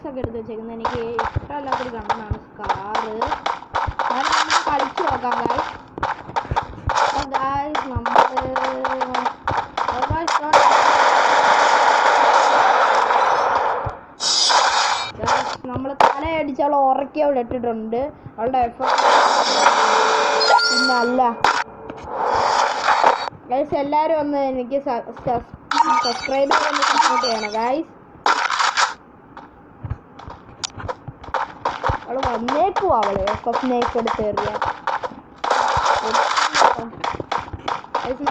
ഒക്കെ എടുത്ത് വെച്ചേക്കുന്നത്. എനിക്ക് ഇഷ്ടമല്ലാത്തൊരു ഗണ്ണാണ് സ്കാറ്. അത് നമുക്ക് കളിച്ചു നോക്കാം ഗായ്സ്. നമ്മൾ തലയടിച്ച് അവളെ ഉറക്കി അവിടെ ഇട്ടിട്ടുണ്ട്. അവളുടെ എഫർട്ട് പിന്നല്ല ഗൈസ്. എല്ലാവരും ഒന്ന് എനിക്ക് സബ്സ്ക്രൈബ് ചെയ്ത് സപ്പോർട്ട് ചെയ്യണം ഗൈസ്. അവള് വന്നേക്കുവാ. അവള് സ്നേക്ക് എടുത്ത് എറിയ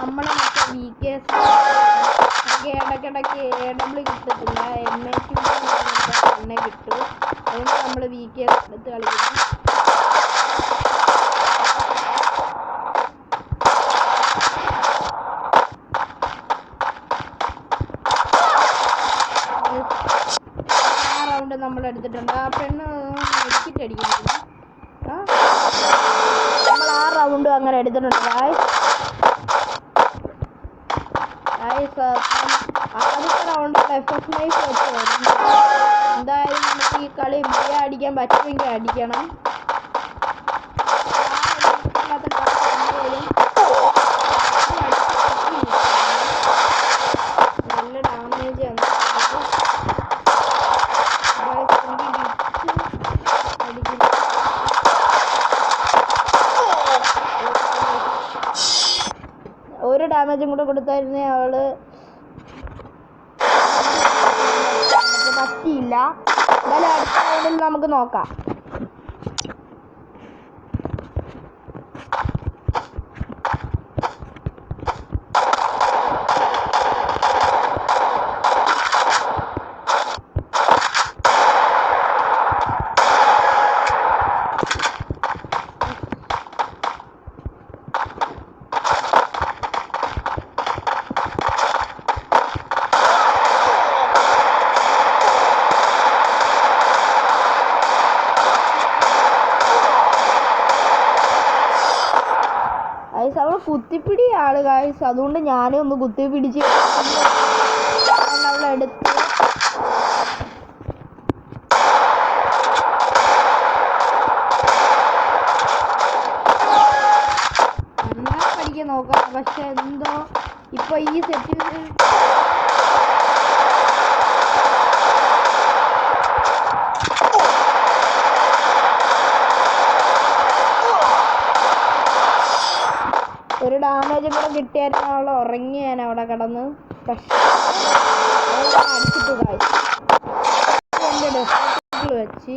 നമ്മളെ മറ്റേ VKS ഇടയ്ക്കിടയ്ക്ക് AW കിട്ടത്തില്ല. MAQ തന്നെ കിട്ടും. അതുകൊണ്ട് നമ്മൾ VKS എടുത്ത് കളിക്കുന്നു. റൗണ്ട് നമ്മൾ എടുത്തിട്ടുണ്ട്. ആ പെണ്ണ് മെഡിക്കറ്റ് അടിക്കുന്നില്ല. നമ്മൾ ആ റൗണ്ടും അങ്ങനെ എടുത്തിട്ടുണ്ട് ഗായ്സ്. ആദ്യത്തെ റൗണ്ടിൽ FF നൈഫ് വെച്ച് എന്തായാലും നമുക്ക് ഈ കളി അടിക്കാൻ പറ്റുമെങ്കിൽ അടിക്കണം. നല്ല ഡാമേജ് ആണ്. ഒരു ഡാമേജും കൂടെ കൊടുത്തായിരുന്നേ അവള് പറ്റിയില്ല. എന്തായാലും അടുത്ത റൗണ്ടിൽ നമുക്ക് നോക്കാം. അവള് കുത്തിപ്പിടിയാണ് ഗായ്സ്. അതുകൊണ്ട് ഞാനും ഒന്ന് കുത്തിപ്പിടിച്ച് അവളെടുത്ത് നന്നായി പഠിക്കാൻ നോക്കാം. പക്ഷെ എന്തോ ഇപ്പൊ ഈ സെറ്റിൽ ഒരു ഡാമേജ് കൂടെ കിട്ടിയായിരുന്നു. അവളെ ഉറങ്ങി ഞാൻ അവിടെ കിടന്ന്. പക്ഷേ അടിച്ചിട്ട് എൻ്റെ ഡെസ്കിൽ വെച്ച്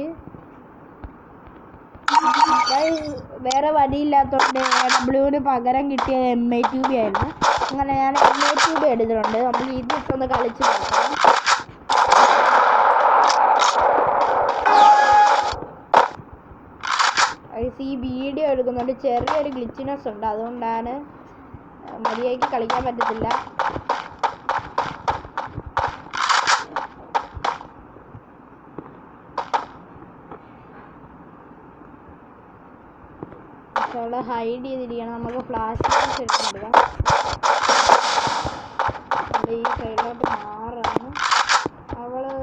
വേറെ വടിയില്ലാത്തതുകൊണ്ട് AWന് പകരം കിട്ടിയത് MA2B ആയിരുന്നു. അങ്ങനെ ഞാൻ MA2B എടുത്തിട്ടുണ്ട്. നമ്മൾ ഇതിട്ടൊന്ന് കളിച്ച് നോക്കാം. ഈ വീഡിയോ എടുക്കുന്നുണ്ട്. ചെറിയൊരു ഗ്ലിച്ചിനെസ് ഉണ്ട്. അതുകൊണ്ടാണ് മര്യാദയ്ക്ക് കളിക്കാൻ പറ്റത്തില്ല. പക്ഷെ അവള് ഹൈഡ് ചെയ്തിരിക്കണം. നമുക്ക് ഫ്ലാഷ് എടുക്കാം. ഈ സൈഡിലോട്ട് മാറാണ്. അവള്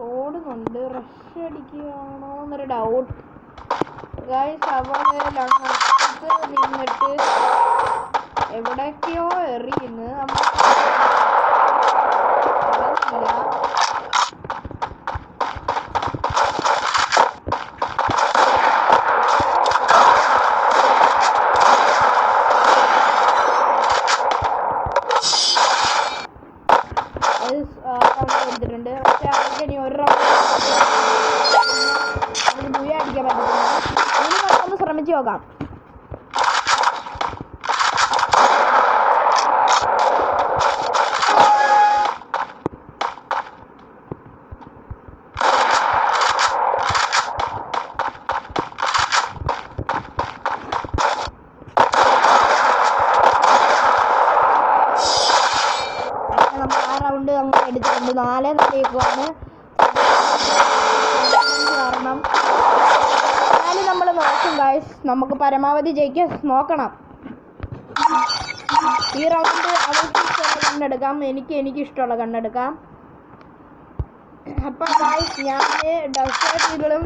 ഓടുന്നുണ്ട്. റഷ് അടിക്കുകയാണോ എന്നൊരു ഡൗട്ട് ഗായ്സ്. അവള് നിന്നിട്ട് എവിടേക്കോ എറിയുന്നു. എടുത്തിട്ടുണ്ട്. പക്ഷെ അവർക്ക് ഇനി ഒരു റൗണ്ട് അടിക്കാൻ പറ്റത്തില്ല. ഇനി നമുക്കൊന്ന് ശ്രമിച്ചു നോക്കാം. എടുത്തിട്ടുണ്ട്. 4-4 കാരണം എന്നാലും നമ്മൾ നോക്കും ഗായ്സ്. നമുക്ക് പരമാവധി ജയിക്കാൻ നോക്കണം. ഈ റൗണ്ട് അവൾക്ക് ഇഷ്ടമുള്ള കണ്ണെടുക്കാം. എനിക്ക് ഇഷ്ടമുള്ള കണ്ണെടുക്കാം. അപ്പം ഞാൻ ഡെസേർട്ടുകളും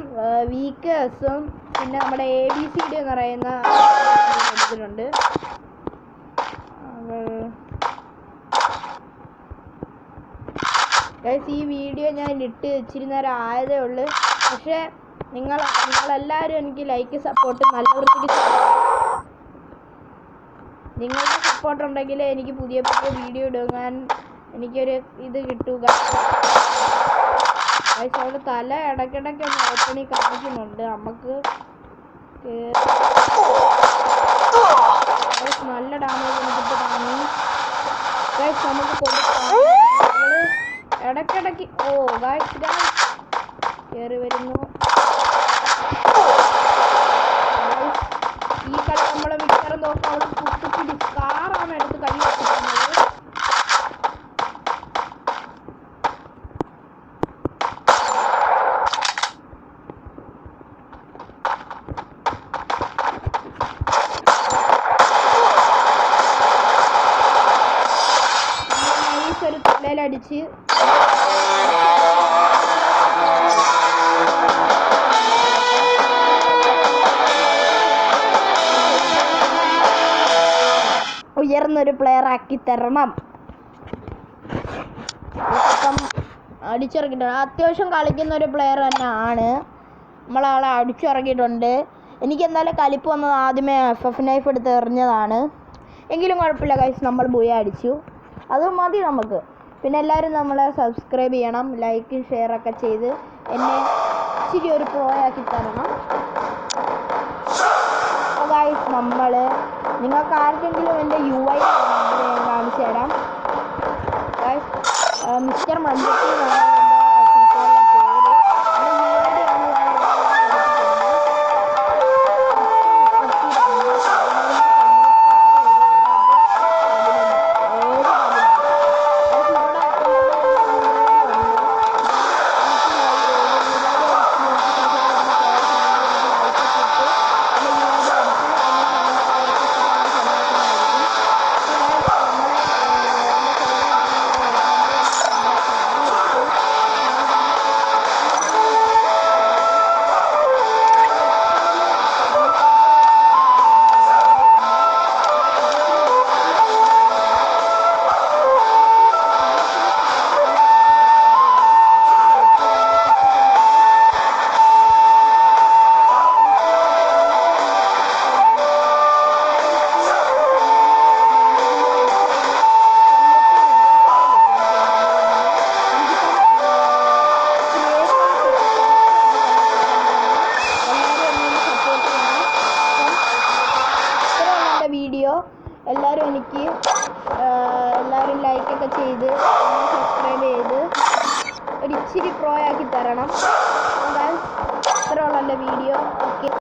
വീക്കേഴ്സും പിന്നെ നമ്മുടെ ABCD എന്ന് പറയുന്ന എടുത്തിട്ടുണ്ട്. ഗൈസ് ഈ വീഡിയോ ഞാൻ ഇട്ട് ഇച്ചിരി നേരം ആയതേ ഉള്ളൂ. പക്ഷേ നിങ്ങളെല്ലാവരും എനിക്ക് ലൈക്ക് സപ്പോർട്ട് നല്ല വൃത്തിക്ക് നിങ്ങളുടെ സപ്പോർട്ട് ഉണ്ടെങ്കിൽ എനിക്ക് പുതിയ വീഡിയോ ഇടാൻ എനിക്കൊരു ഇത് കിട്ടുക. ഗൈസ് അവിടെ തല ഇടയ്ക്കിടയ്ക്ക് ഒന്ന് ഓപ്പണി കാണിക്കുന്നുണ്ട്. നമുക്ക് നല്ല ഡാമേജ് എനിക്കിപ്പോൾ കാണി. ഗൈസ് നമുക്ക് കൊടുക്കാം. ഇടയ്ക്കിടയ്ക്ക് ഗൈസ് കയറി വരുന്നു. ഈ കളി നമ്മളെ മിക്കറും നോക്കാം. അവിടെ കുത്തിപ്പിടി കാറാണ് എടുത്ത് കൈ വെച്ചിട്ടുള്ളത്. ഒരു തലയിലടിച്ച് ഉയർന്നൊരു പ്ലെയർ ആക്കി തരണം. അപ്പം അടിച്ചിറക്കിയിട്ടുണ്ട്. അത്യാവശ്യം കളിക്കുന്ന ഒരു പ്ലെയർ തന്നെ ആണ്. നമ്മളാളെ അടിച്ചിറക്കിയിട്ടുണ്ട്. എനിക്ക് എന്തായാലും കലിപ്പ് വന്നത് ആദ്യമേ FF നൈഫ് എടുത്ത് എറിഞ്ഞതാണ്. എങ്കിലും കുഴപ്പമില്ല ഗൈസ്, നമ്മൾ ബുയ അടിച്ചു. അത് മതി നമുക്ക്. പിന്നെ എല്ലാവരും നമ്മളെ സബ്സ്ക്രൈബ് ചെയ്യണം, ലൈക്കും ഷെയറൊക്കെ ചെയ്ത് എന്നെ ഇച്ചിരി ഒരു പ്രോയാക്കി തരണം. അപ്പോൾ ഗൈസ് നിങ്ങൾക്ക് ആർക്കെങ്കിലും എൻ്റെ UI കാണിച്ചു തരാം. ഗൈസ് മിസ്റ്റർ മഞ്ചത്തി എന്നാണ് എൻ്റെ പേര്. എല്ലാവരും ലൈക്കൊക്കെ ചെയ്ത് സബ്സ്ക്രൈബ് ചെയ്ത് ഒരു ഇച്ചിരി പ്രോയാക്കി തരണം. അതാണ് ഇത്രയുള്ള എൻ്റെ വീഡിയോ. ഓക്കെ.